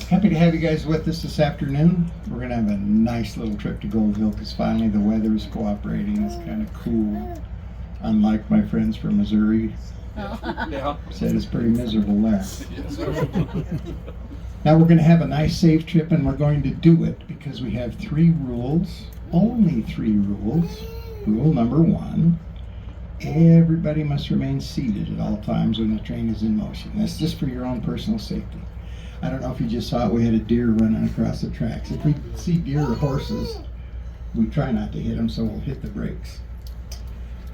Happy to have you guys with us this afternoon. We're going to have a nice little trip to Goldville because finally the weather is cooperating. It's kind of cool. Unlike my friends from Missouri, said it's pretty miserable there. Now we're going to have a nice safe trip, and we're going to do it because we have 3 rules, only 3 rules. Rule number 1, everybody must remain seated at all times when the train is in motion. That's just for your own personal safety. I don't know if you just saw it, we had a deer running across the tracks. If we see deer or horses, we try not to hit them, so we'll hit the brakes.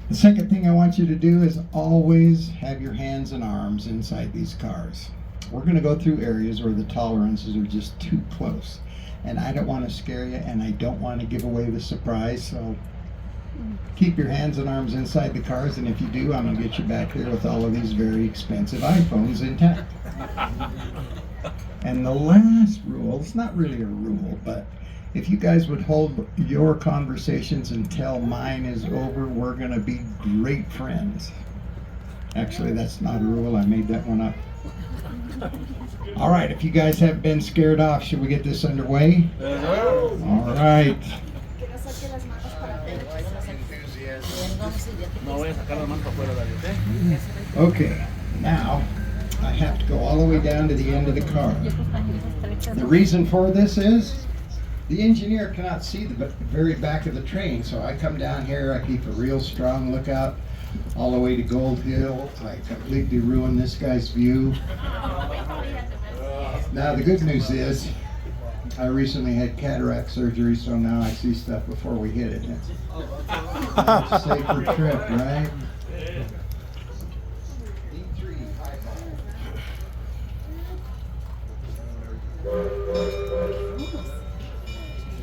The second thing I want you to do is always have your hands and arms inside these cars. We're going to go through areas where the tolerances are just too close. And I don't want to scare you, and I don't want to give away the surprise, so keep your hands and arms inside the cars, and if you do, I'm going to get you back there with all of these very expensive iPhones intact. And the last rule, it's not really a rule, but if you guys would hold your conversations until mine is over, we're going to be great friends. Actually, that's not a rule. I made that one up. All right, if you guys have been scared off, should we get this underway? All right. Okay, now I have to go all the way down to the end of the car. The reason for this is the engineer cannot see the very back of the train, so I come down here, I keep a real strong lookout all the way to Gold Hill. I completely ruin this guy's view. Now the good news is I recently had cataract surgery, so now I see stuff before we hit it. It's a safer trip, right?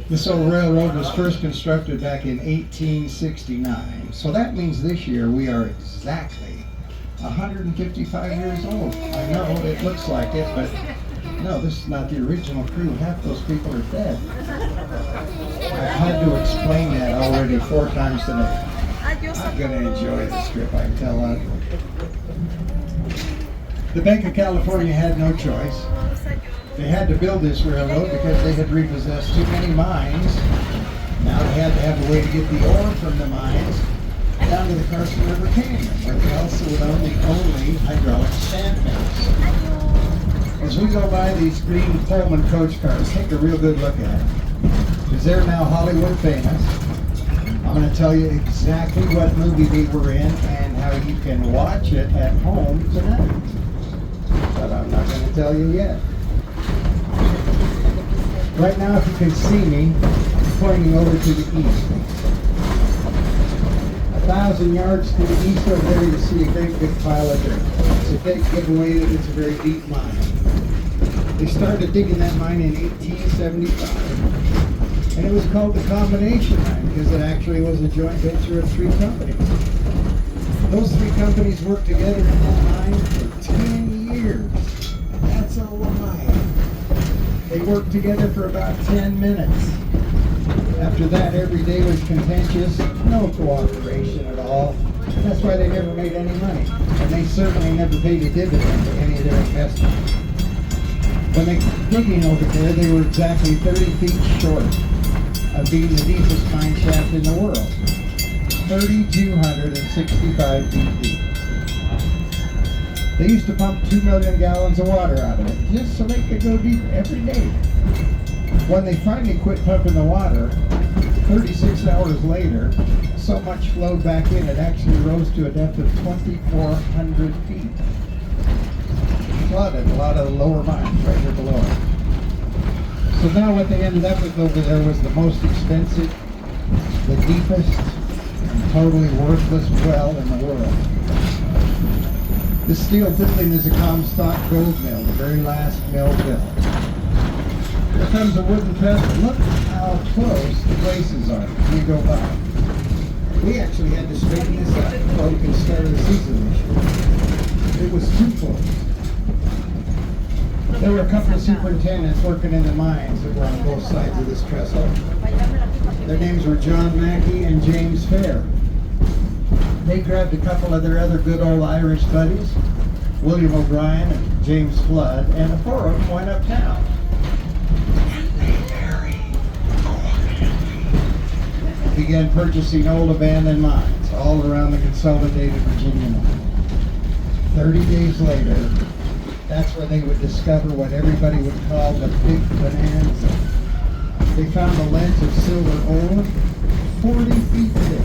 This old railroad was first constructed back in 1869, so that means this year we are exactly 155 years old. I know it looks like it, but no, this is not the original crew. Half those people are dead. I've had to explain that already 4 times today. I'm going to enjoy this trip, I can tell that. The Bank of California had no choice. They had to build this railroad because they had repossessed too many mines. Now they had to have a way to get the ore from the mines down to the Carson River Canyon, where they also would own the only hydraulic sand mills. As we go by these green Pullman coach cars, take a real good look at it, because they're now Hollywood famous. I'm going to tell you exactly what movie they were in and how you can watch it at home tonight. But I'm not going to tell you yet. Right now, if you can see me, I'm pointing over to the east. 1,000 yards to the east over there, you see a great big pile of dirt. It's a big giveaway that it's a very deep mine. They started digging that mine in 1875, and it was called the Combination Mine because it actually was a joint venture of 3 companies. Those 3 companies worked together in that mine for 10 years. That's a lie. They worked together for about 10 minutes. After that, every day was contentious, no cooperation at all. That's why they never made any money. And they certainly never paid a dividend to any of their investments. When they were digging over there, they were exactly 30 feet short of being the deepest mine shaft in the world. 3,265 feet deep. They used to pump 2 million gallons of water out of it, just so they could go deep every day. When they finally quit pumping the water, 36 hours later, so much flowed back in, it actually rose to a depth of 2,400 feet. Flooded a lot of the lower mines right here below it. So now what they ended up with over there was the most expensive, the deepest, and totally worthless well in the world. This steel building is a Comstock gold mill, the very last mill built. Here comes a wooden trestle. Look how close the places are as we go by. We actually had to straighten this up before we could start the season this year. It was too close. There were a couple of superintendents working in the mines that were on both sides of this trestle. Their names were John Mackey and James Fair. They grabbed a couple of their other good old Irish buddies, William O'Brien and James Flood, and the 4 of them went uptown. began purchasing old abandoned mines all around the consolidated Virginia mine. 30 days later, that's where they would discover what everybody would call the big bonanza. They found a ledge of silver ore 40 feet thick.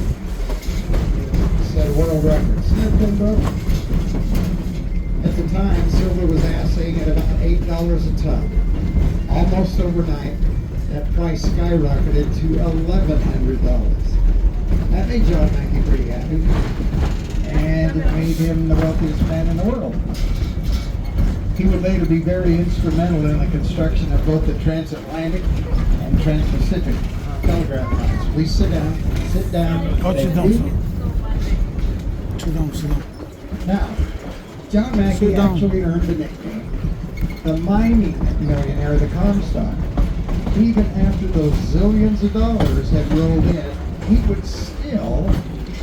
Set world records. Never been broken. At the time, silver was assaying at about $8 a ton. Almost overnight, that price skyrocketed to $1,100. That made John Mackey pretty happy, and it made him the wealthiest man in the world. He would later be very instrumental in the construction of both the transatlantic and trans-Pacific telegraph lines. Please sit down. Sit down. Oh, sit Thank down, you. sir. Sit down, sit down. Now, John Mackey Sit down. actually earned the nickname the mining millionaire of the Comstock. Even after those zillions of dollars had rolled in, he would still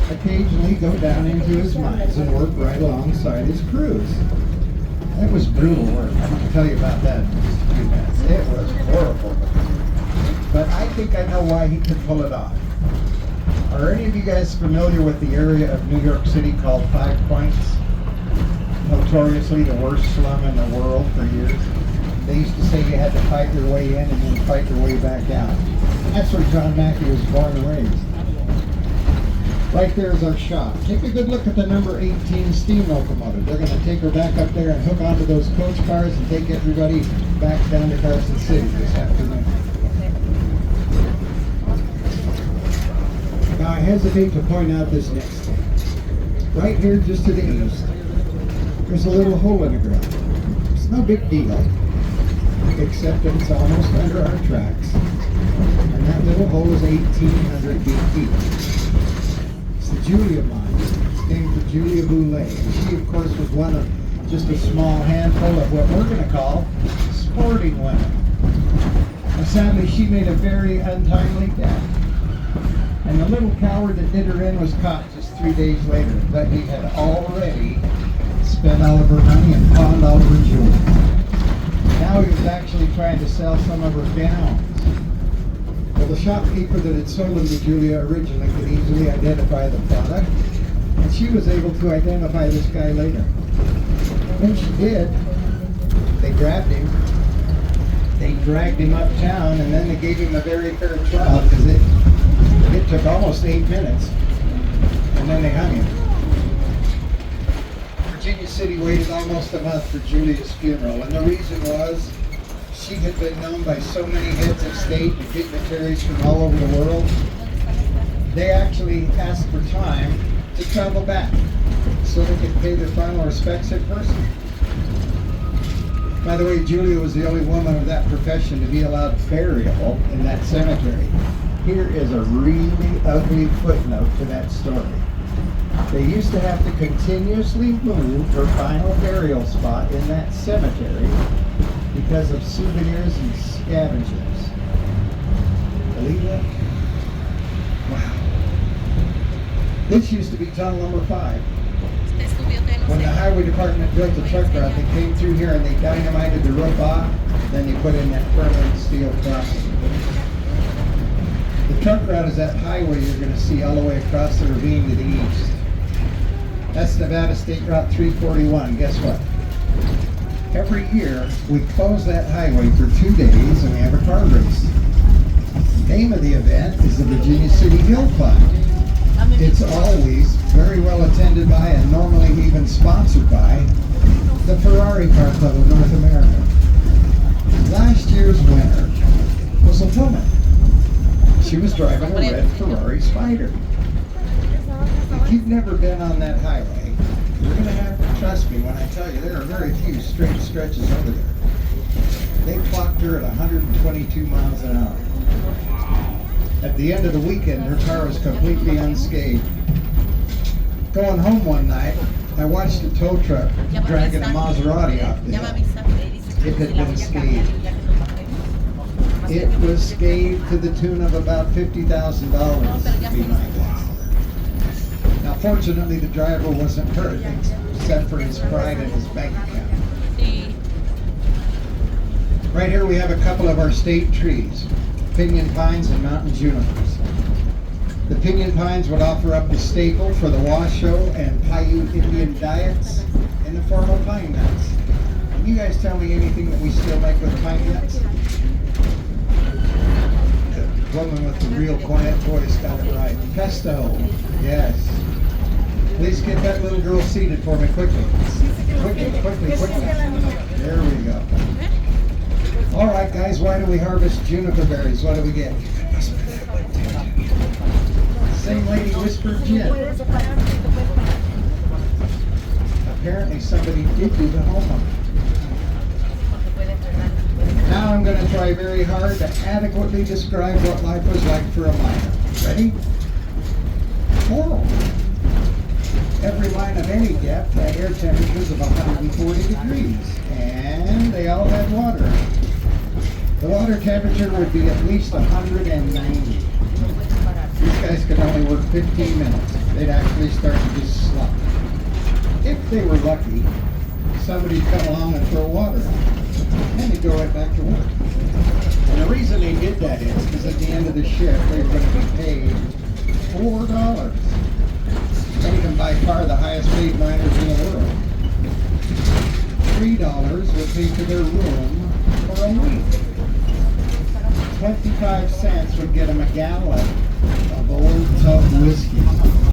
occasionally go down into his mines and work right alongside his crews. That was brutal work. I'm going to tell you about that in just a few minutes. It was horrible. But I think I know why he could pull it off. Are any of you guys familiar with the area of New York City called Five Points? Notoriously the worst slum in the world for years. They used to say you had to fight your way in and then fight your way back out. That's where John Mackey was born and raised. Right there is our shop. Take a good look at the number 18 steam locomotive. They're going to take her back up there and hook onto those coach cars and take everybody back down to Carson City this afternoon. Now I hesitate to point out this next thing. Right here just to the east, there's a little hole in the ground. It's no big deal, except that it's almost under our tracks. And that little hole is 1,800 feet deep. It's the Julia mine. It's named for Julia Boulay. And she, of course, was one of just a small handful of what we're going to call sporting women. And sadly, she made a very untimely death. And the little coward that did her in was caught just 3 days later. But he had already spent all of her money and pawned all of her jewelry. Now he was actually trying to sell some of her gowns. Well, the shopkeeper that had sold them to Julia originally could easily identify the product, and she was able to identify this guy later. When she did, they grabbed him, they dragged him uptown, and then they gave him a very fair trial because it took almost 8 minutes, and then they hung him. Virginia City waited almost a month for Julia's funeral, and the reason was she had been known by so many heads of state and dignitaries from all over the world. They actually asked for time to travel back so they could pay their final respects in person. By the way, Julia was the only woman of that profession to be allowed burial in that cemetery. Here is a really ugly footnote to that story. They used to have to continuously move her final burial spot in that cemetery because of souvenirs and scavengers. Believe that? Wow. This used to be tunnel number 5. When the highway department built the truck route, they came through here and they dynamited the roof off, then they put in that permanent steel crossing. The truck route is that highway you're going to see all the way across the ravine to the east. That's Nevada State Route 341. Guess what? Every year, we close that highway for 2 days and we have a car race. The name of the event is the Virginia City Hill Climb. It's always very well attended by and normally even sponsored by the Ferrari Car Club of North America. Last year's winner was a woman. She was driving a red Ferrari Spider. If you've never been on that highway, you're going to have to trust me when I tell you there are very few straight stretches over there. They clocked her at 122 miles an hour. At the end of the weekend, her car was completely unscathed. Going home one night, I watched a tow truck dragging a Maserati off the hill. It had been scathed. It was scathed to the tune of about $50,000, to be my guess. Now, fortunately, the driver wasn't hurt, except for his pride in his bank account. Right here, we have a couple of our state trees, pinyon pines and mountain junipers. The Pinyon Pines would offer up the staple for the Washoe and Paiute Indian diets in the form of pine nuts. Can you guys tell me anything that we still make with pine nuts? The woman with the real quiet voice got it right. Pesto, yes. Please get that little girl seated for me quickly. Quickly. There we go. All right, guys, why do we harvest juniper berries? What do we get? Same lady whispered gin. Apparently somebody did do the homework. Now I'm going to try very hard to adequately describe what life was like for a miner. Ready? Horrible. Every mine of any depth had air temperatures of 140 degrees, and they all had water. The water temperature would be at least 190. These guys could only work 15 minutes. They'd actually start to just slump. If they were lucky, somebody'd come along and throw water on them, and they'd go right back to work. And the reason they did that is because at the end of the shift, they were going to be paid $4. Made them by far the highest paid miners in the world. $3 would pay for their room for a week. 25 cents would get them a gallon of old tough whiskey.